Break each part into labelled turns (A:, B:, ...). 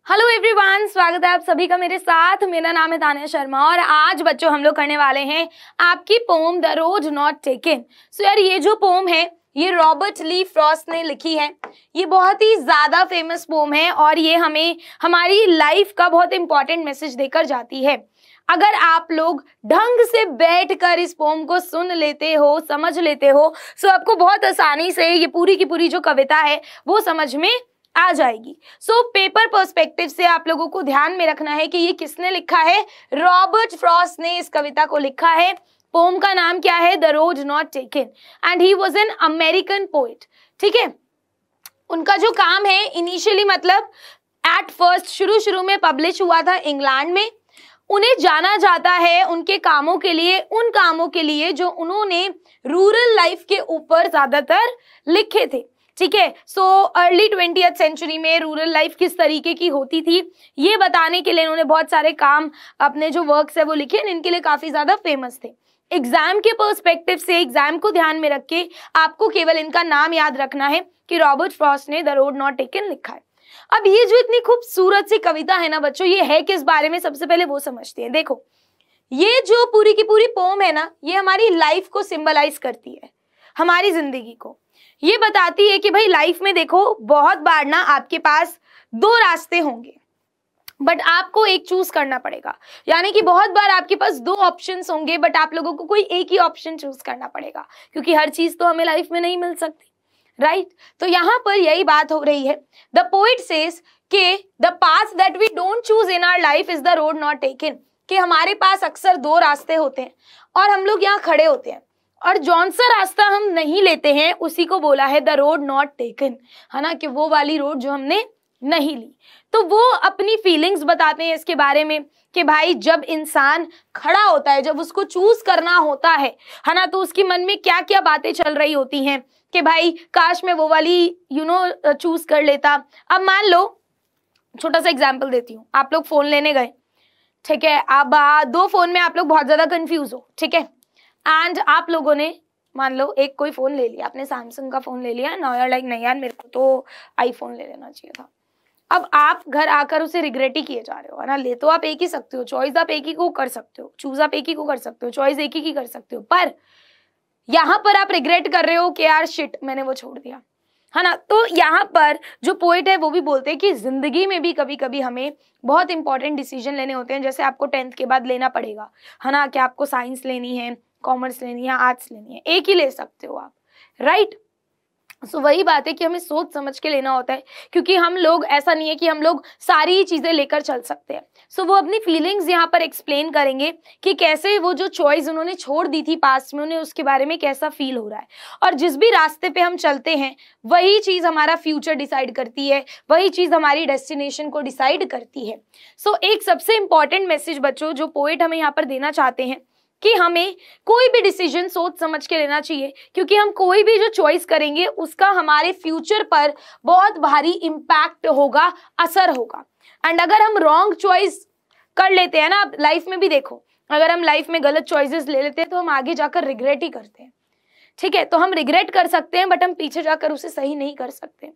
A: Hello everyone, स्वागत है आप सभी का मेरे साथ। मेरा नाम है तान्या शर्मा और आज बच्चों हम लोग करने वाले हैं आपकी poem the road not taken. So यार ये जो पोम है ये रॉबर्ट ली फ्रॉस्ट ने लिखी है। ये बहुत ही ज़्यादा फेमस पोम है और ये हमें हमारी लाइफ का बहुत इंपॉर्टेंट मैसेज देकर जाती है। अगर आप लोग ढंग से बैठकर इस पोम को सुन लेते हो, समझ लेते हो, तो आपको बहुत आसानी से ये पूरी की पूरी जो कविता है वो समझ में आ जाएगी। सो पेपर पर्सपेक्टिव से आप लोगों को ध्यान में रखना है कि ये किसने लिखा है। रॉबर्ट फ्रॉस्ट ने इस कविता को लिखा है। पोम का नाम क्या है? The road not taken and he was an American poet. ठीक है, उनका जो काम है इनिशियली मतलब एट फर्स्ट शुरू में पब्लिश हुआ था इंग्लैंड में। उन्हें जाना जाता है उनके कामों के लिए, उन कामों के लिए जो उन्होंने रूरल लाइफ के ऊपर ज्यादातर लिखे थे। ठीक है, सो अर्ली 20th सेंचुरी में रूरल लाइफ किस तरीके की होती थी ये बताने के लिए इन्होंने बहुत सारे काम, अपने जो वर्क्स है वो लिखे, इनके लिए काफी ज्यादा फेमस थे। एग्जाम के पर्सपेक्टिव से, एग्जाम को ध्यान में रख के आपको केवल इनका नाम याद रखना है कि रॉबर्ट फ्रॉस्ट ने द रोड नॉट टेकन लिखा है। अब ये जो इतनी खूबसूरत सी कविता है ना बच्चों, ये है किस बारे में, सबसे पहले वो समझते हैं। देखो, ये जो पूरी की पूरी पोम है ना, ये हमारी लाइफ को सिंबलाइज करती है, हमारी जिंदगी को। ये बताती है कि भाई लाइफ में देखो बहुत बार ना आपके पास दो रास्ते होंगे बट आपको एक चूज करना पड़ेगा। यानी कि बहुत बार आपके पास दो ऑप्शंस होंगे बट आप लोगों को कोई एक ही ऑप्शन चूज करना पड़ेगा, क्योंकि हर चीज तो हमें लाइफ में नहीं मिल सकती, राइट? तो यहाँ पर यही बात हो रही है। द पोएट सेज के the path that we don't choose in our life is the road not taken. कि हमारे पास अक्सर दो रास्ते होते हैं और हम लोग यहाँ खड़े होते हैं और जौन सा रास्ता हम नहीं लेते हैं उसी को बोला है द रोड नॉट टेकन, है ना, कि वो वाली रोड जो हमने नहीं ली। तो वो अपनी फीलिंग्स बताते हैं इसके बारे में कि भाई जब इंसान खड़ा होता है, जब उसको चूज करना होता है ना, तो उसके मन में क्या क्या बातें चल रही होती हैं कि भाई काश मैं वो वाली चूज कर लेता। अब मान लो, छोटा सा एग्जाम्पल देती हूँ। आप लोग फोन लेने गए, ठीक है, अब दो फोन में आप लोग बहुत ज्यादा कंफ्यूज हो, ठीक है, एंड आप लोगों ने मान लो एक कोई फोन ले लिया, आपने सैमसंग का फोन ले लिया ना, यार लाइक नहीं यार मेरे को तो आईफोन ले लेना चाहिए था। अब आप घर आकर उसे रिग्रेट ही किए जा रहे हो, है ना। ले तो आप एक ही सकते हो, चॉइस आप एक ही को कर सकते हो, चूज आप एक ही को कर सकते हो, चॉइस एक ही की कर सकते हो, पर यहाँ पर आप रिग्रेट कर रहे हो कि यार शिट मैंने वो छोड़ दिया, है ना। तो यहाँ पर जो पोएट है वो भी बोलते हैं कि जिंदगी में भी कभी कभी हमें बहुत इंपॉर्टेंट डिसीजन लेने होते हैं। जैसे आपको 10th के बाद लेना पड़ेगा, है ना, कि आपको साइंस लेनी है, कॉमर्स लेनी है, आर्ट्स लेनी है, एक ही ले सकते हो आप, राइट। सो वही बात है कि हमें सोच समझ के लेना होता है, क्योंकि हम लोग, ऐसा नहीं है कि हम लोग सारी चीजें लेकर चल सकते हैं। सो वो अपनी फीलिंग्स यहाँ पर एक्सप्लेन करेंगे कि कैसे वो जो चॉइस उन्होंने छोड़ दी थी पास्ट में, उन्हें उसके बारे में कैसा फील हो रहा है। और जिस भी रास्ते पे हम चलते हैं वही चीज हमारा फ्यूचर डिसाइड करती है, वही चीज हमारी डेस्टिनेशन को डिसाइड करती है। सो एक सबसे इंपॉर्टेंट मैसेज बच्चों जो पोएट हमें यहाँ पर देना चाहते हैं कि हमें कोई भी डिसीजन सोच समझ के लेना चाहिए, क्योंकि हम कोई भी जो चॉइस करेंगे उसका हमारे फ्यूचर पर बहुत भारी इम्पैक्ट होगा, असर होगा। एंड अगर हम रॉन्ग चॉइस कर लेते हैं ना, लाइफ में भी देखो, अगर हम लाइफ में गलत चॉइसेस ले लेते हैं तो हम आगे जाकर रिग्रेट ही करते हैं। ठीक है, तो हम रिग्रेट कर सकते हैं बट हम पीछे जाकर उसे सही नहीं कर सकते।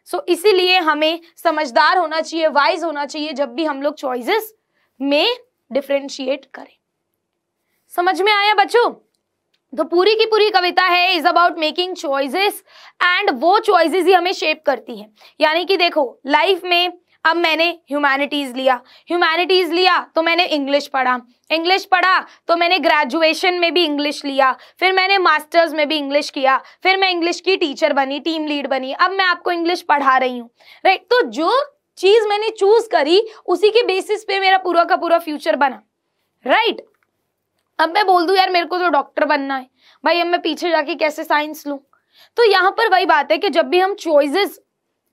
A: सो इसीलिए हमें समझदार होना चाहिए, वाइज होना चाहिए जब भी हम लोग चॉइसेस में डिफरेंशिएट करें। समझ में आया बच्चों? तो पूरी की पूरी कविता है is about making choices and वो चॉइसेस ही हमें शेप करती हैं। यानी कि देखो लाइफ में अब मैंने ह्यूमैनिटीज लिया तो मैंने इंग्लिश पढ़ा तो मैंने ग्रेजुएशन में भी इंग्लिश लिया, फिर मैंने मास्टर्स में भी इंग्लिश किया, फिर मैं इंग्लिश की टीचर बनी, टीम लीड बनी, अब मैं आपको इंग्लिश पढ़ा रही हूँ, राइट। तो जो चीज मैंने चूज करी उसी के बेसिस पे मेरा पूरा का पूरा फ्यूचर बना, राइट। अब मैं बोल दूं यार मेरे को तो डॉक्टर बनना है, भाई अब मैं पीछे जाके कैसे साइंस लूं। तो यहाँ पर वही बात है कि जब भी हम चॉइसेस,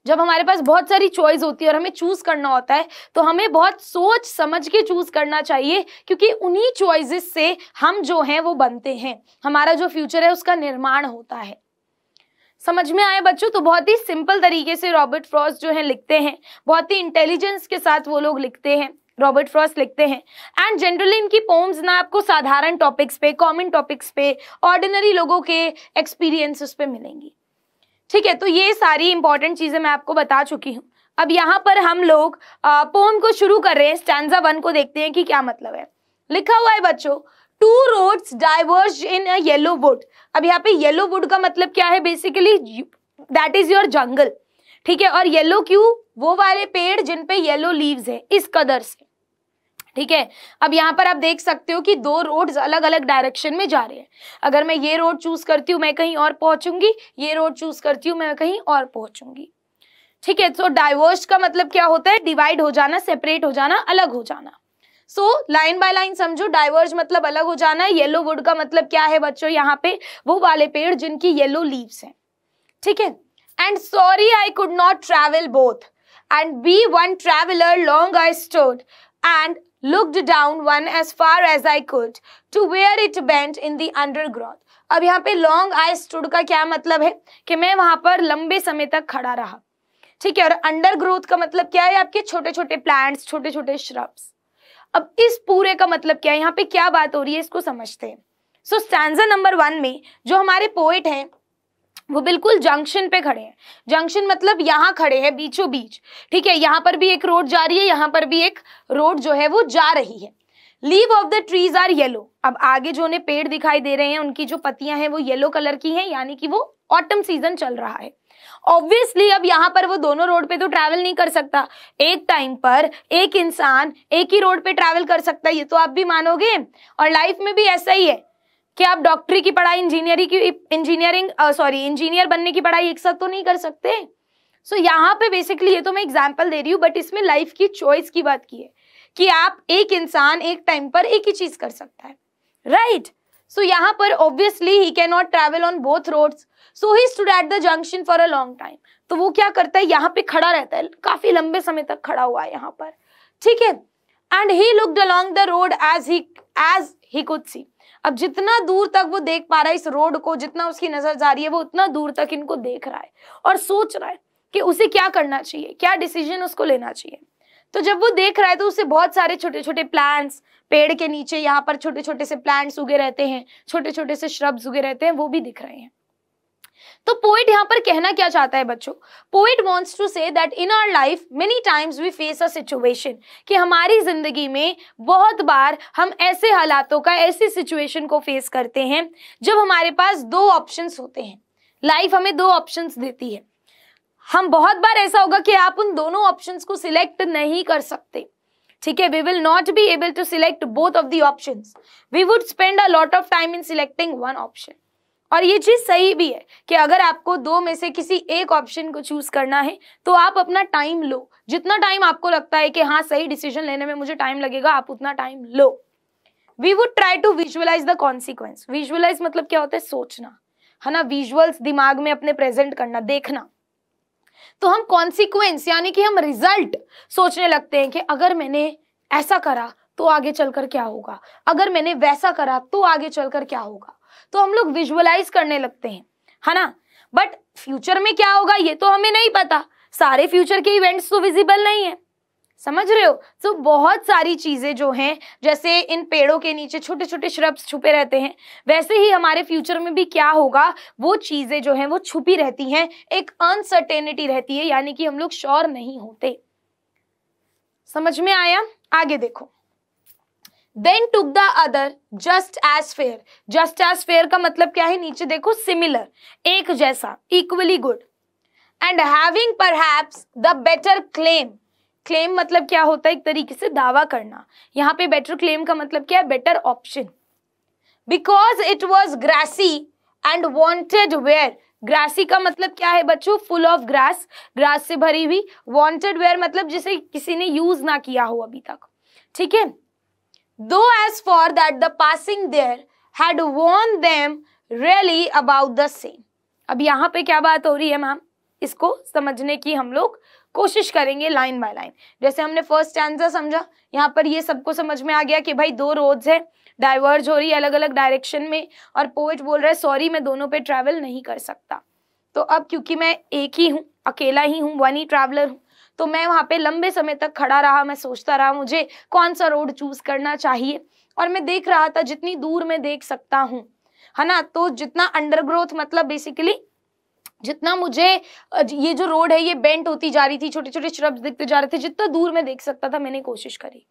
A: जब हमारे पास बहुत सारी चॉइस होती है और हमें चूज करना होता है तो हमें बहुत सोच समझ के चूज करना चाहिए, क्योंकि उन्हीं चॉइसेस से हम जो हैं वो बनते हैं, हमारा जो फ्यूचर है उसका निर्माण होता है। समझ में आया बच्चों? तो बहुत ही सिंपल तरीके से रॉबर्ट फ्रॉस्ट जो है लिखते हैं, बहुत ही इंटेलिजेंस के साथ वो लोग लिखते हैं, रॉबर्ट फ्रॉस्ट लिखते हैं। एंड जनरली इनकी पोम्स ना आपको साधारण टॉपिक्स पे, कॉमन टॉपिक्स पे, ऑर्डिनरी लोगों के एक्सपीरियंसेस पे मिलेंगी। ठीक है, तो ये सारी इंपॉर्टेंट चीजें मैं आपको बता चुकी हूँ। अब यहाँ पर हम लोग पोम को शुरू कर रहे हैं। स्टैंजा 1 को देखते हैं कि क्या मतलब है। लिखा हुआ है बच्चों, 2 roads diverged in a yellow wood। अब यहाँ पे येलो वुड का मतलब क्या है, बेसिकली दैट इज योर जंगल, ठीक है। और येलो क्यों, वो वाले पेड़ जिन पे येलो लीव्स है, इस कदर से, ठीक है। अब यहाँ पर आप देख सकते हो कि 2 रोड्स अलग अलग डायरेक्शन में जा रहे हैं। अगर मैं ये रोड चूज करती हूँ मैं कहीं और पहुंचूंगी, ये रोड चूज करती हूँ मैं कहीं और पहुंचूंगी, ठीक है। तो डाइवर्ज का मतलब क्या होता है, डिवाइड हो जाना, सेपरेट हो जाना, अलग हो जाना। सो लाइन बाय लाइन समझो, डाइवर्ज मतलब अलग हो जाना है। येलो वुड का मतलब क्या है बच्चों, यहाँ पे वो वाले पेड़ जिनकी येलो लीव्स हैं, ठीक है। And sorry I could not travel both and be one traveller long I stood and looked down one as far as I could to where it bent in the undergrowth। अब यहाँ पे long I stood का क्या मतलब है कि मैं वहां पर लंबे समय तक खड़ा रहा, ठीक है। और अंडरग्रोथ का मतलब क्या है, आपके छोटे छोटे प्लांट्स, छोटे छोटे श्रब्स। अब इस पूरे का मतलब क्या है, यहाँ पे क्या बात हो रही है, इसको समझते हैं। सो स्टैंजा नंबर 1 में जो हमारे पोएट हैं वो बिल्कुल जंक्शन पे खड़े हैं। जंक्शन मतलब यहाँ खड़े हैं, बीचों बीच, ठीक है। यहाँ पर भी एक रोड जा रही है, यहाँ पर भी एक रोड जो है वो जा रही है। Leave of the trees are yellow. अब आगे जो उन्हें पेड़ दिखाई दे रहे हैं उनकी जो पत्तियां हैं वो येलो कलर की हैं, यानी कि वो ऑटम सीजन चल रहा है। ऑब्वियसली अब यहाँ पर वो दोनों रोड पे तो ट्रैवल नहीं कर सकता। एक टाइम पर एक इंसान एक ही रोड पे ट्रैवल कर सकता है, ये तो आप भी मानोगे। और लाइफ में भी ऐसा ही है कि आप डॉक्टरी की पढ़ाई, इंजीनियर बनने की पढ़ाई एक साथ तो नहीं कर सकते। सो यहाँ पे बेसिकली, ये तो मैं एग्जांपल दे रही हूँ, बट इसमें लाइफ की चॉइस की बात की है कि आप एक इंसान एक टाइम पर एक ही चीज कर सकता है, राइट। सो यहाँ पर obviously he can not travel on both roads, so he stood at the junction for a long time. तो वो क्या करता है, यहाँ पे खड़ा रहता है, काफी लंबे समय तक खड़ा हुआ है यहाँ पर, ठीक है। And he looked along the road as he could see. अब जितना दूर तक वो देख पा रहा है इस रोड को, जितना उसकी नजर जा रही है, वो उतना दूर तक इनको देख रहा है और सोच रहा है कि उसे क्या करना चाहिए, क्या डिसीजन उसको लेना चाहिए। तो जब वो देख रहा है तो उसे बहुत सारे छोटे छोटे प्लांट्स, पेड़ के नीचे यहाँ पर छोटे छोटे से प्लांट्स उगे रहते हैं, छोटे छोटे से श्रब्स उगे रहते हैं, वो भी दिख रहे हैं। तो पोएट यहाँ पर कहना क्या चाहता है बच्चों, poet wants to say that in our life many times we face a situation, कि हमारी जिंदगी में बहुत बार हम ऐसे हालातों का, ऐसी सिचुएशन को फेस करते हैं जब हमारे पास 2 ऑप्शंस होते हैं। लाइफ हमें 2 ऑप्शंस देती है। हम बहुत बार ऐसा होगा कि आप उन दोनों ऑप्शंस को सिलेक्ट नहीं कर सकते, ठीक है। We will not be able to select both of the options, we would spend a lot of time in selecting one option. और ये चीज सही भी है कि अगर आपको 2 में से किसी एक ऑप्शन को चूज करना है तो आप अपना टाइम लो, जितना टाइम आपको लगता है कि हाँ सही डिसीजन लेने में मुझे टाइम लगेगा, आप उतना टाइम लो। We would try to visualise the consequence. Visualise मतलब क्या होता है, सोचना, है ना। विजुअल्स दिमाग में अपने प्रेजेंट करना, देखना। तो हम कॉन्सिक्वेंस यानी कि हम रिजल्ट सोचने लगते हैं कि अगर मैंने ऐसा करा तो आगे चलकर क्या होगा, अगर मैंने वैसा करा तो आगे चलकर क्या होगा। तो हम लोग विजुअलाइज करने लगते हैं, है ना। बट फ्यूचर में क्या होगा ये तो हमें नहीं पता, सारे फ्यूचर के इवेंट्स तो विजिबल नहीं है, समझ रहे हो। तो बहुत सारी चीजें जो हैं, जैसे इन पेड़ों के नीचे छोटे छोटे श्रब्स छुपे रहते हैं, वैसे ही हमारे फ्यूचर में भी क्या होगा, वो चीजें जो हैं वो छुपी रहती हैं, एक अनसर्टेनिटी रहती है, यानी कि हम लोग श्योर नहीं होते। समझ में आया, आगे देखो। Then took the other just as fair। just as fair का मतलब क्या है, नीचे देखो, similar, एक जैसा, equally good, and having perhaps the better claim। claim मतलब क्या होता है, एक तरीके से दावा करना। यहाँ पे better claim का मतलब क्या है, better option। because it was grassy and wanted where। grassy का मतलब क्या है बच्चों, full of grass, grass से भरी हुई। wanted where मतलब जिसे किसी ने यूज ना किया हो अभी तक, ठीक है। Though as for that the passing there had warned them really about the same। अब यहाँ पे क्या बात हो रही है मैम, इसको समझने की हम लोग कोशिश करेंगे लाइन बाय लाइन। जैसे हमने फर्स्ट स्टैंजा समझा, यहाँ पर ये सबको समझ में आ गया कि भाई 2 रोड्स है, डाइवर्ज हो रही है अलग अलग डायरेक्शन में, और पोएट बोल रहा है सॉरी मैं दोनों पे ट्रैवल नहीं कर सकता। तो अब क्योंकि मैं एक ही हूँ, अकेला ही हूँ, वन ही ट्रैवलर हूँ, तो मैं वहां पे लंबे समय तक खड़ा रहा, मैं सोचता रहा मुझे कौन सा रोड चूज करना चाहिए, और मैं देख रहा था जितनी दूर मैं देख सकता हूँ, है ना। तो जितना अंडरग्रोथ मतलब बेसिकली जितना मुझे ये जो रोड है ये बेंट होती जा रही थी, छोटे छोटे श्रब्स दिखते जा रहे थे, जितना दूर मैं देख सकता था मैंने कोशिश करी।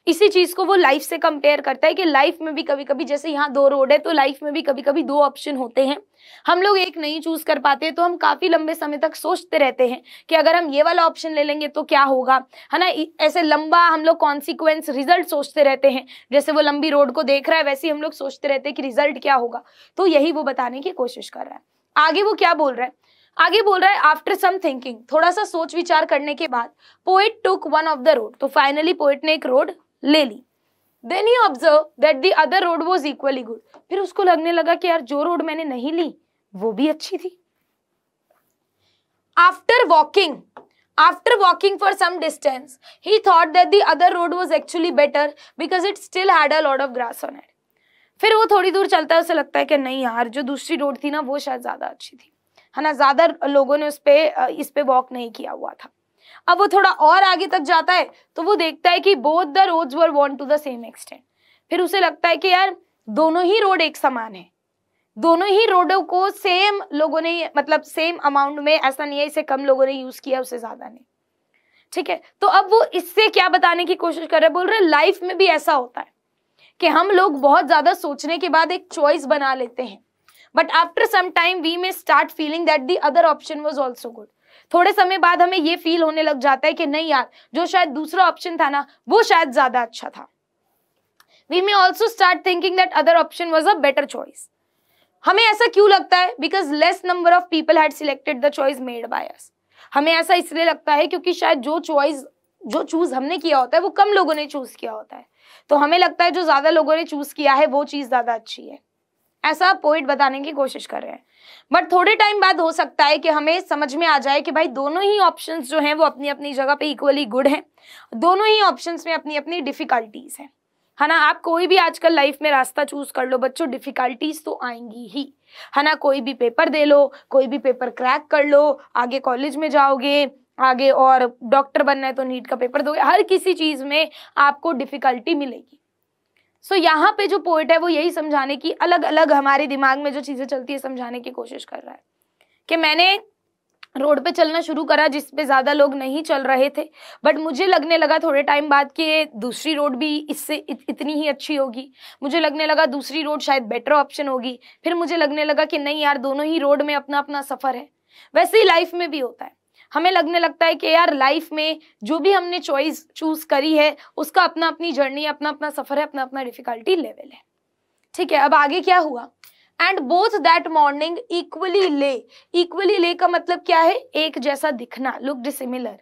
A: इसी चीज को वो लाइफ से कंपेयर करता है कि लाइफ में भी कभी कभी, जैसे यहाँ 2 रोड है तो लाइफ में भी कभी कभी 2 ऑप्शन होते हैं, हम लोग एक नहीं चूज कर पाते, तो हम काफी लंबे समय तक सोचते रहते हैं कि अगर हम ये वाला ऑप्शन ले लेंगे तो क्या होगा, है ना। ऐसे लंबा हम लोग कॉन्सिक्वेंस, रिजल्ट सोचते रहते हैं। जैसे वो लंबी रोड को देख रहा है वैसे ही हम लोग सोचते रहते हैं कि रिजल्ट क्या होगा। तो यही वो बताने की कोशिश कर रहा है। आगे वो क्या बोल रहा है, आगे बोल रहा है आफ्टर सम थिंकिंग, थोड़ा सा सोच विचार करने के बाद, poet took one of the road, तो फाइनली पोएट ने एक रोड ले ली। Then he observe that the other road was equally good, फिर उसको लगने लगा कि यार जो रोड मैंने नहीं ली वो भी अच्छी थी। After walking for some distance he thought that the other road was actually better because it still had a lot of grass on it. फिर वो थोड़ी दूर चलता है, उसे लगता है कि नहीं यार जो दूसरी रोड थी ना वो शायद ज्यादा अच्छी थी, है ना, ज्यादा लोगों ने इस पे वॉक नहीं किया हुआ था। अब वो थोड़ा और आगे तक जाता है तो वो देखता है कि both the roads were worn to the same extent. फिर उसे लगता है कि यार दोनों ही रोड एक समान है, दोनों ही रोडों को सेम लोगों ने, मतलब सेम अमाउंट में, ऐसा नहीं है इसे कम लोगों ने यूज किया उससे ज्यादा नहीं, ठीक है। तो अब वो इससे क्या बताने की कोशिश कर रहे हैं, बोल रहे लाइफ में भी ऐसा होता है कि हम लोग बहुत ज्यादा सोचने के बाद एक चॉइस बना लेते हैं, but after some time we may start feeling that the other option was also good. थोड़े समय बाद हमें ये फील होने लग जाता है कि नहीं यार जो शायद दूसरा ऑप्शन था ना वो शायद ज्यादा अच्छा था। We may also start thinking that other option was a better choice. हमें ऐसा क्यों लगता है, because less number of people had selected the choice made by us. हमें ऐसा इसलिए लगता है क्योंकि शायद जो चूज हमने किया होता है वो कम लोगों ने चूज किया होता है, तो हमें लगता है जो ज्यादा लोगों ने चूज किया है वो चीज ज्यादा अच्छी है। ऐसा पोइट बताने की कोशिश कर रहे हैं। बट थोड़े टाइम बाद हो सकता है कि हमें समझ में आ जाए कि भाई दोनों ही ऑप्शंस जो हैं वो अपनी अपनी जगह पे इक्वली गुड हैं, दोनों ही ऑप्शंस में अपनी अपनी डिफिकल्टीज हैं, है ना। आप कोई भी आजकल लाइफ में रास्ता चूज कर लो बच्चों, डिफिकल्टीज तो आएंगी ही, है ना। कोई भी पेपर दे लो, कोई भी पेपर क्रैक कर लो, आगे कॉलेज में जाओगे, आगे और डॉक्टर बनना है तो नीट का पेपर दोगे, हर किसी चीज में आपको डिफिकल्टी मिलेगी। सो यहाँ पे जो पोइट है वो यही समझाने की, अलग अलग हमारे दिमाग में जो चीजें चलती है समझाने की कोशिश कर रहा है कि मैंने रोड पे चलना शुरू करा जिस पे ज्यादा लोग नहीं चल रहे थे, बट मुझे लगने लगा थोड़े टाइम बाद कि दूसरी रोड भी इससे इतनी ही अच्छी होगी। मुझे लगने लगा दूसरी रोड शायद बेटर ऑप्शन होगी। फिर मुझे लगने लगा कि नहीं यार दोनों ही रोड में अपना अपना सफर है। वैसे ही लाइफ में भी होता है, हमें लगने लगता है कि यार लाइफ में जो भी हमने चॉइस चूज करी है उसका अपना अपनी जर्नी, अपना अपना सफर है, अपना अपना डिफिकल्टी लेवल है, ठीक है। अब आगे क्या हुआ, and both that morning equally lay का मतलब क्या है, एक जैसा दिखना, looked similar.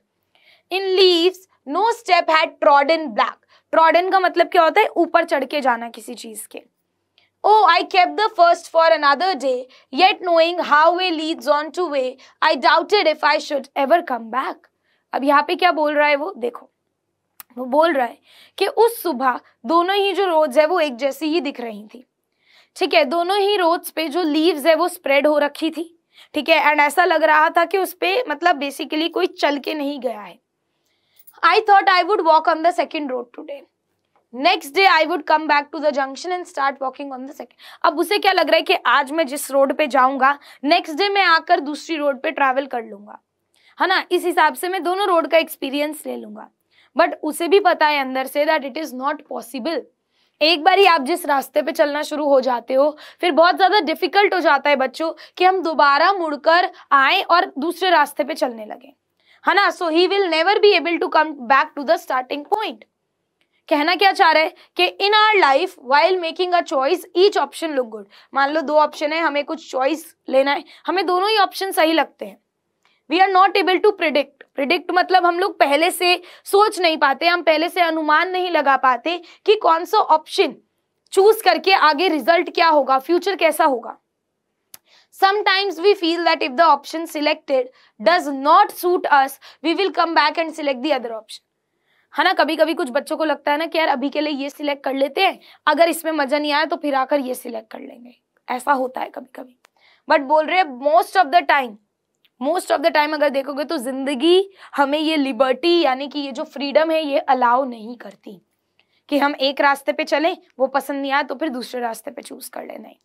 A: In leaves no step had trodden black, trodden का मतलब क्या होता है, ऊपर चढ़ के जाना किसी चीज के। Oh, I kept the first for another day, yet knowing how way leads on to way, I doubted if I should ever come back. अब यहाँ पे क्या बोल रहा है वो देखो, वो बोल रहा है कि उस सुबह दोनों ही जो रोड्स है वो एक जैसी ही दिख रही थी, ठीक है। दोनों ही रोड्स पे जो लीव्स है वो स्प्रेड हो रखी थी, ठीक है, एंड ऐसा लग रहा था कि उस पे मतलब बेसिकली कोई चल के नहीं गया है। I thought I would walk on the second road today. Next day I would come back to the junction and start walking on the second. अब उसे क्या लग रहा है कि आज मैं जिस रोड पे जाऊंगा नेक्स्ट डे मैं आकर दूसरी रोड पे ट्रैवल कर लूंगा, है ना। इस हिसाब से मैं दोनों रोड का एक्सपीरियंस ले लूंगा। बट उसे भी पता है अंदर say that it is not possible. एक बार ही आप जिस रास्ते पे चलना शुरू हो जाते हो फिर बहुत ज्यादा डिफिकल्ट हो जाता है बच्चों कि हम दोबारा मुड़कर आए और दूसरे रास्ते पे चलने लगे, है ना। So he will never be able to come back to the starting point. कहना क्या चाह रहे हैं कि in our life while making a choice each option look good. मान लो 2 ऑप्शन है, हमें कुछ चॉइस लेना है, हमें दोनों ही ऑप्शन सही लगते हैं। We are not able to predict मतलब हम लोग पहले से सोच नहीं पाते, हम पहले से अनुमान नहीं लगा पाते कि कौन सा ऑप्शन चूज करके आगे रिजल्ट क्या होगा, फ्यूचर कैसा होगा। Sometimes we feel that if the option selected does not suit us, we will come back and select the other option, है ना। कभी कभी कुछ बच्चों को लगता है ना कि यार अभी के लिए ये सिलेक्ट कर लेते हैं, अगर इसमें मजा नहीं आया तो फिर आकर ये सिलेक्ट कर लेंगे, ऐसा होता है कभी कभी। बट बोल रहे हैं मोस्ट ऑफ द टाइम अगर देखोगे तो जिंदगी हमें ये लिबर्टी यानी कि ये जो फ्रीडम है ये अलाउ नहीं करती कि हम एक रास्ते पे चलें, वो पसंद नहीं आया तो फिर दूसरे रास्ते पे चूज कर ले। नहीं,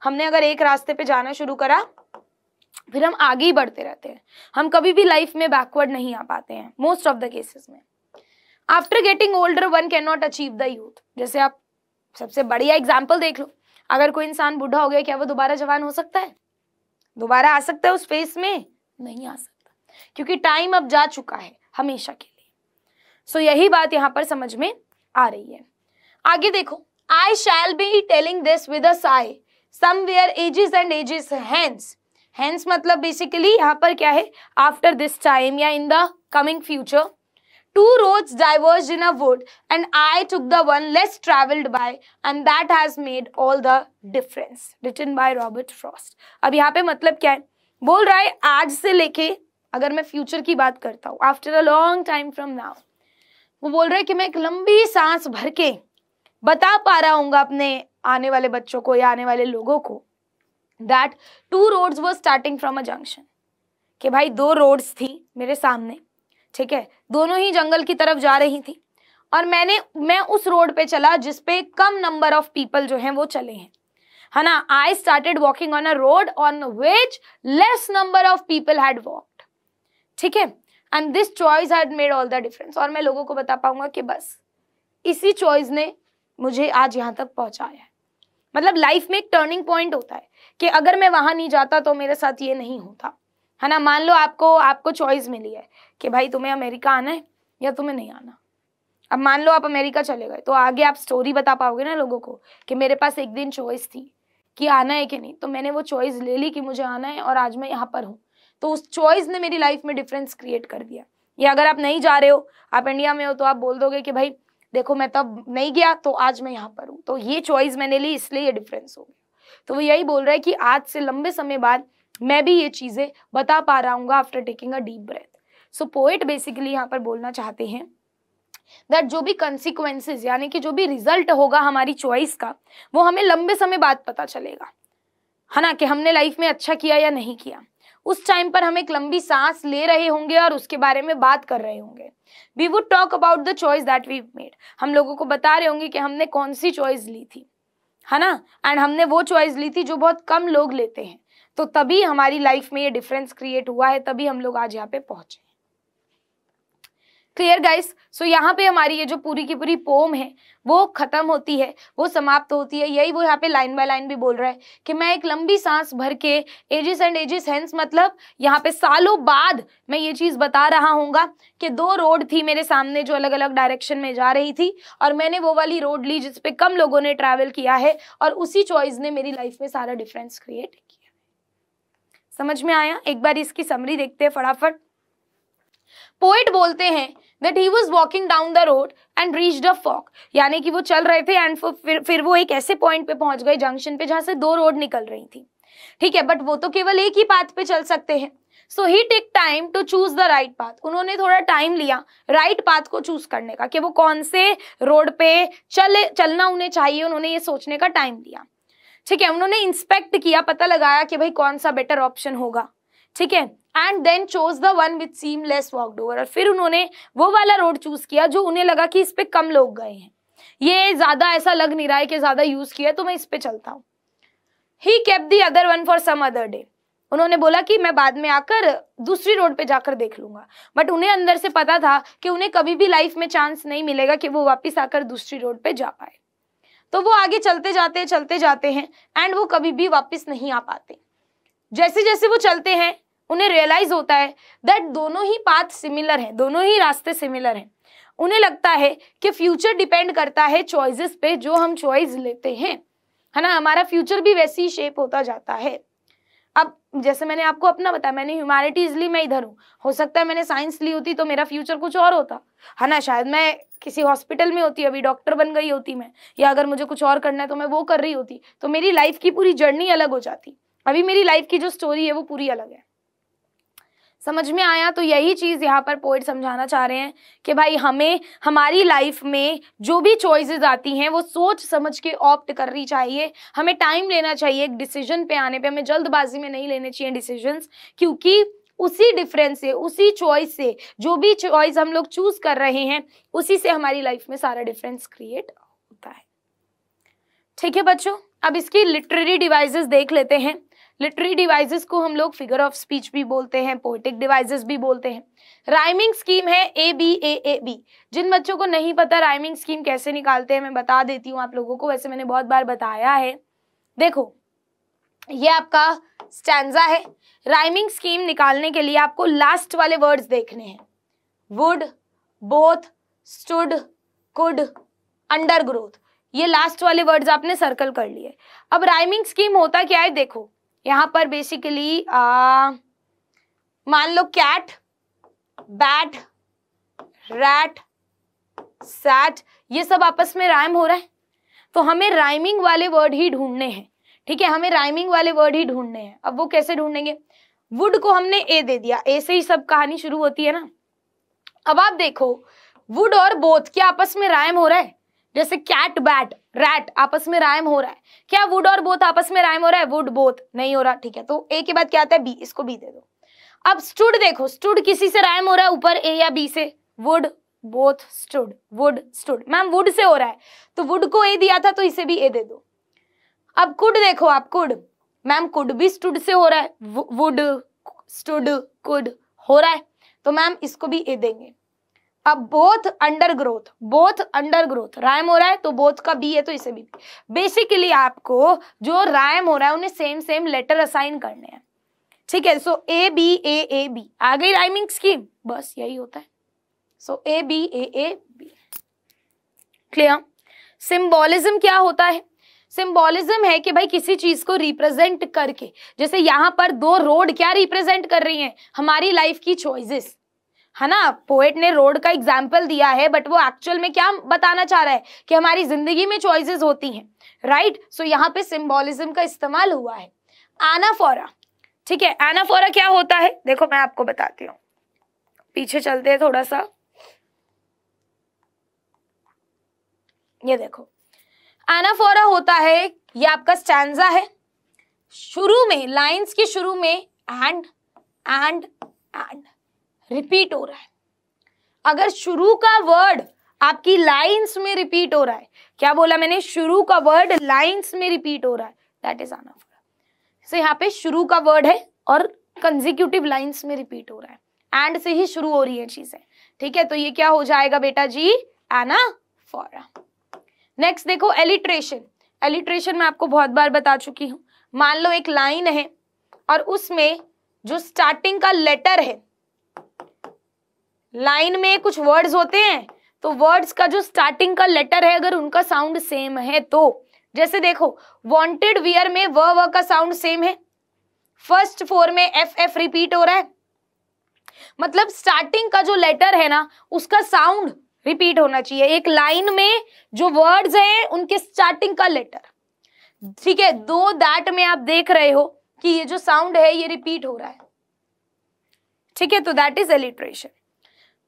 A: हमने अगर एक रास्ते पे जाना शुरू करा फिर हम आगे ही बढ़ते रहते हैं, हम कभी भी लाइफ में बैकवर्ड नहीं आ पाते हैं मोस्ट ऑफ द केसेस में। After getting older one can not achieve the youth. जैसे आप सबसे बढ़िया एग्जाम्पल देख लो, अगर कोई इंसान बूढ़ा हो गया, क्या वो दोबारा जवान हो सकता है? दोबारा आ सकता है उस फेस में? नहीं आ सकता, क्योंकि टाइम अब जा चुका है हमेशा के लिए। सो यही बात यहाँ पर समझ में आ रही है। आगे देखो, I shall be telling this with a sigh somewhere ages and ages hence. Hence मतलब बेसिकली यहाँ पर क्या है, आफ्टर दिस टाइम या in the coming future. Two roads diverged in a wood and I took the one less traveled by and that has made all the difference. Written by Robert Frost. अब यहाँ पे मतलब क्या है, बोल रहा है आज से लेके, अगर मैं फ्यूचर की बात करता हूँ, after a long time from now, वो बोल रहा है कि मैं एक लंबी सांस भर के बता पा रहा हूँ अपने आने वाले बच्चों को या आने वाले लोगों को that two roads were starting from a junction. कि भाई दो रोड्स थी मेरे सामने, ठीक है, दोनों ही जंगल की तरफ जा रही थी, और मैं उस रोड पे चला जिसपे कम नंबर ऑफ पीपल जो हैं वो चले हैं, है ना। I started walking on a road on which less number of people had walked, ठीक है, and this choice had made all the difference. और मैं लोगों को बता पाऊंगा कि बस इसी चॉइस ने मुझे आज यहाँ तक पहुंचाया है। मतलब लाइफ में एक टर्निंग पॉइंट होता है कि अगर मैं वहां नहीं जाता तो मेरे साथ ये नहीं होता, है ना। मान लो आपको चॉइस मिली है कि भाई तुम्हें अमेरिका आना है या तुम्हें नहीं आना। अब मान लो आप अमेरिका चले गए, तो आगे आप स्टोरी बता पाओगे ना लोगों को कि मेरे पास एक दिन चॉइस थी कि आना है कि नहीं, तो मैंने वो चॉइस ले ली कि मुझे आना है और आज मैं यहाँ पर हूँ। तो उस चॉइस ने मेरी लाइफ में डिफरेंस क्रिएट कर दिया। या अगर आप नहीं जा रहे हो, आप इंडिया में हो, तो आप बोल दोगे कि भाई देखो मैं तब नहीं गया तो आज मैं यहाँ पर हूँ, तो ये चॉइस मैंने ली इसलिए ये डिफरेंस हो गया। तो वो यही बोल रहा है कि आज से लंबे समय बाद मैं भी ये चीजें बता पा रहा हूँ after taking a deep breath. So poet basically यहाँ पर बोलना चाहते हैं दैट जो भी कंसिक्वेंसेस यानी कि जो भी रिजल्ट होगा हमारी चॉइस का, वो हमें लंबे समय बाद पता चलेगा, है ना, कि हमने लाइफ में अच्छा किया या नहीं किया। उस टाइम पर हम एक लंबी सांस ले रहे होंगे और उसके बारे में बात कर रहे होंगे। We would talk about the choice that we made. हम लोगों को बता रहे होंगे कि हमने कौन सी चॉइस ली थी, है ना, एंड हमने वो चॉइस ली थी जो बहुत कम लोग लेते हैं। तो तभी हमारी लाइफ में ये डिफरेंस क्रिएट हुआ है, तभी हम लोग आज यहाँ पे पहुंचे। Clear guys? सो यहाँ पे हमारी ये जो पूरी की पूरी पोम है वो खत्म होती है, वो समाप्त होती है। यही वो यहाँ पे लाइन बाय लाइन भी बोल रहा है कि मैं एक लंबी सांस भर के एजेस एंड एजेस हेंस, मतलब यहाँ पे सालों बाद मैं ये चीज बता रहा हूँगा कि दो रोड थी मेरे सामने जो अलग अलग डायरेक्शन में जा रही थी, और मैंने वो वाली रोड ली जिसपे कम लोगों ने ट्रैवल किया है, और उसी चॉइस ने मेरी लाइफ में सारा डिफरेंस क्रिएट किया। समझ में आया? एक बार इसकी समरी देखते हैं फटाफट। पोएट बोलते हैं that he was walking down the road and reached a fork, यानी कि वो चल रहे थे एंड फिर वो एक ऐसे पॉइंट पे पहुंच गए, जंक्शन पे, जहां से दो रोड निकल रही थी, ठीक है, बट वो तो केवल एक ही पाथ पे चल सकते हैं। So he take time to choose the right path. उन्होंने थोड़ा टाइम लिया राइट पाथ को चूज करने का कि वो कौन से रोड पे चलना उन्हें चाहिए, उन्होंने ये सोचने का टाइम लिया, ठीक है। उन्होंने इंस्पेक्ट किया, पता लगाया कि भाई कौन सा बेटर ऑप्शन होगा, ठीक है, and then chose the one which seem less walked over. और फिर उन्होंने वो वाला रोड चूज किया जो उन्हें लगा कि इस पे कम लोग गए हैं, ये ज्यादा ऐसा लग नहीं रहा है कि ज्यादा यूज किया, तो मैं इस पे चलता हूँ। He kept the other one for some other day. उन्होंने बोला कि मैं बाद में आकर दूसरी रोड पे जाकर देख लूंगा, बट उन्हें अंदर से पता था कि उन्हें कभी भी लाइफ में चांस नहीं मिलेगा कि वो वापिस आकर दूसरी रोड पे जा पाए। तो वो आगे चलते जाते हैं एंड वो कभी भी वापिस नहीं आ पाते। जैसे जैसे वो चलते हैं उन्हें रियलाइज होता है दैट दोनों ही पाथ सिमिलर हैं, दोनों ही रास्ते सिमिलर हैं। उन्हें लगता है कि फ्यूचर डिपेंड करता है चॉइसेस पे जो हम चॉइस लेते हैं, है ना, हमारा फ्यूचर भी वैसे ही शेप होता जाता है। अब जैसे मैंने आपको अपना बताया, मैंने ह्यूमैनिटीज ली, मैं इधर हूँ, हो सकता है मैंने साइंस ली होती तो मेरा फ्यूचर कुछ और होता, है ना, शायद मैं किसी हॉस्पिटल में होती, अभी डॉक्टर बन गई होती मैं, या अगर मुझे कुछ और करना है तो मैं वो कर रही होती, तो मेरी लाइफ की पूरी जर्नी अलग हो जाती। अभी मेरी लाइफ की जो स्टोरी है वो पूरी अलग है। समझ में आया? तो यही चीज यहाँ पर पोएट समझाना चाह रहे हैं कि भाई हमें हमारी लाइफ में जो भी चॉइसेस आती हैं वो सोच समझ के ऑप्ट करनी चाहिए। हमें टाइम लेना चाहिए एक डिसीजन पे आने पे, हमें जल्दबाजी में नहीं लेने चाहिए डिसीजंस, क्योंकि उसी डिफरेंस से, उसी चॉइस से, जो भी चॉइस हम लोग चूज कर रहे हैं उसी से हमारी लाइफ में सारा डिफरेंस क्रिएट होता है। ठीक है बच्चों, अब इसकी लिटरेरी डिवाइसेस देख लेते हैं। लिटरेरी डिवाइसेस को हम लोग फिगर ऑफ स्पीच भी बोलते हैं, पोएटिक डिवाइसेस भी बोलते हैं। राइमिंग स्कीम है ABAAB। जिन बच्चों को नहीं पता राइमिंग स्कीम कैसे निकालते हैं मैं बता देती हूँ आप लोगों को, वैसे मैंने बहुत बार बताया है। देखो ये आपका स्टैंजा है। राइमिंग स्कीम निकालने के लिए आपको लास्ट वाले वर्ड्स देखने हैं, would, both, stood, could, under growth, ये लास्ट वाले वर्ड्स आपने सर्कल कर लिए। अब राइमिंग स्कीम होता क्या है, देखो यहाँ पर बेसिकली मान लो कैट, बैट, रैट, सैट, ये सब आपस में राइम हो रहा है, तो हमें राइमिंग वाले वर्ड ही ढूंढने हैं। ठीक है, हमें राइमिंग वाले वर्ड ही ढूंढने हैं। अब वो कैसे ढूंढेंगे, वुड को हमने ए दे दिया, ए से ही सब कहानी शुरू होती है ना। अब आप देखो वुड और बोथ क्या आपस में राइम हो रहा है, जैसे कैट, बैट, रैट आपस में राइम हो रहा है, क्या वुड और बोथ आपस में राइम हो रहा है, वुड बोथ नहीं हो रहा। ठीक है, तो ए के बाद क्या आता है, बी, इसको बी दे दो। अब स्टूड देखो, स्टूड किसी से राइम हो रहा है, ऊपर ए या बी से, would, both, stood, would, stood, ma'am would say हो रहा है तो वुड को ए दिया था तो इसे भी ए दे दो। अब कुड देखो आप, कुड, मैम कुड भी स्टूड से हो रहा है, वुड, स्टूड, कुड हो रहा है तो मैम इसको भी ए देंगे। अब both under growth, both under growth rhyme हो रहा है तो बोथ का बी है तो इसे भी। बेसिकली आपको जो राइम हो रहा है उन्हें सेम सेम लेटर असाइन करने हैं। ठीक है, सो ABAAB आ गई राइमिंग स्कीम, बस यही होता है। सो ABAAB, क्लियर। सिंबोलिज्म क्या होता है, सिंबोलिज्म है कि भाई किसी चीज को रिप्रेजेंट करके, जैसे यहाँ पर दो रोड क्या रिप्रेजेंट कर रही हैं, हमारी लाइफ की चॉइसेस, है ना। पोएट ने रोड का एग्जाम्पल दिया है बट वो एक्चुअल में क्या बताना चाह रहा है कि हमारी जिंदगी में चॉइसेस होती हैं, राइट। सो यहाँ पे सिंबोलिज्म का इस्तेमाल हुआ है। एनाफोरा, ठीक है, एनाफोरा क्या होता है, देखो मैं आपको बताती हूँ, पीछे चलते हैं थोड़ा सा। ये देखो एनाफोरा होता है, ये आपका स्टैंजा है, शुरू में लाइंस के शुरू में एंड रिपीट हो रहा है। अगर शुरू का वर्ड आपकी लाइंस में रिपीट हो रहा है, क्या बोला मैंने, शुरू का वर्ड लाइंस में रिपीट हो रहा है, दैट इज एनाफोरा। सो यहाँ पे शुरू का वर्ड है और कंसेक्यूटिव लाइंस में रिपीट हो रहा है, एंड से ही शुरू हो रही है चीजें। ठीक है, तो ये क्या हो जाएगा बेटा जी, एनाफोरा। नेक्स्ट देखो एलिट्रेशन। एलिट्रेशन मैं आपको बहुत बार बता चुकी हूं। मान लो एक लाइन है और उसमें जो स्टार्टिंग का लेटर है, लाइन में कुछ वर्ड्स होते हैं तो वर्ड्स का जो स्टार्टिंग का लेटर है अगर उनका साउंड सेम है तो, जैसे देखो वांटेड वियर में व का साउंड सेम है, फर्स्ट फोर में एफ रिपीट हो रहा है, मतलब स्टार्टिंग का जो लेटर है ना उसका साउंड रिपीट होना चाहिए। एक लाइन में जो वर्ड्स हैं उनके स्टार्टिंग का लेटर, ठीक है, दो दैट में आप देख रहे हो कि ये जो साउंड है ये रिपीट हो रहा है। ठीक है, तो that is alliteration.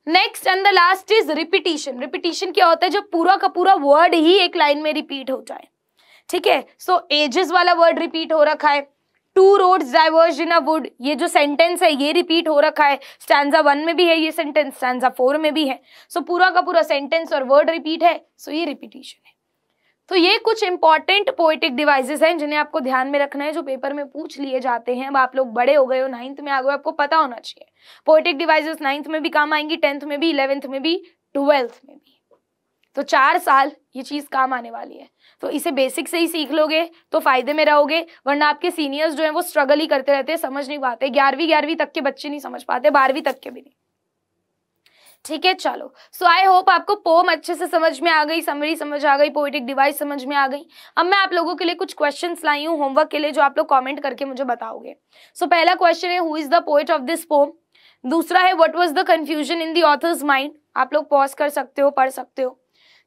A: Next and the last is repetition. Repetition क्या होता है, जब पूरा का पूरा वर्ड ही एक लाइन में रिपीट हो जाए। ठीक है, सो एजेस वाला वर्ड रिपीट हो रखा है, two roads diverge in a wood, ये जो सेंटेंस है ये रिपीट हो रखा है, स्टैंजा 1 में भी है ये सेंटेंस, स्टैंजा 4 में भी है। सो पूरा का पूरा सेंटेंस और वर्ड रिपीट है, सो ये रिपीटिशन है। तो ये कुछ इंपॉर्टेंट पोएटिक डिवाइसेस हैं जिन्हें आपको ध्यान में रखना है, जो पेपर में पूछ लिए जाते हैं। अब आप लोग बड़े हो गए हो, 9th में आ गए हो, आपको पता होना चाहिए पोएटिक डिवाइसेस 9th में भी काम आएंगी, 10th में भी, 11th में भी, 12th में भी। तो 4 साल ये चीज काम आने वाली है, तो इसे बेसिक से ही सीख लोगे तो फायदे में रहोगे, वरना आपके सीनियर्स जो हैं वो स्ट्रगल ही करते रहते हैं, समझ नहीं पाते। 11वीं तक के बच्चे नहीं समझ पाते, 12वीं तक के भी नहीं। ठीक है, चलो, सो आई होप आपको पोम अच्छे से समझ में आ गई, समरी समझ आ गई, पोएटिक डिवाइस समझ में आ गई। अब मैं आप लोगों के लिए कुछ क्वेश्चंस लाई हूँ होमवर्क के लिए, जो आप लोग कमेंट करके मुझे बताओगे। सो पहला क्वेश्चन है, who is the poet of this pome. दूसरा है, what was the confusion in the author's mind. आप लोग पॉज कर सकते हो, पढ़ सकते हो।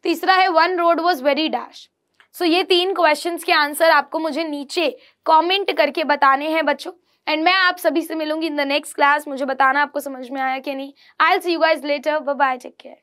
A: तीसरा है, one road was very dash. So ये 3 क्वेश्चंस के आंसर आपको मुझे नीचे कमेंट करके बताने हैं बच्चों, एंड मैं आप सभी से मिलूंगी इन द नेक्स्ट क्लास। मुझे बताना आपको समझ में आया कि नहीं। I will see you guys later, bye bye, take care.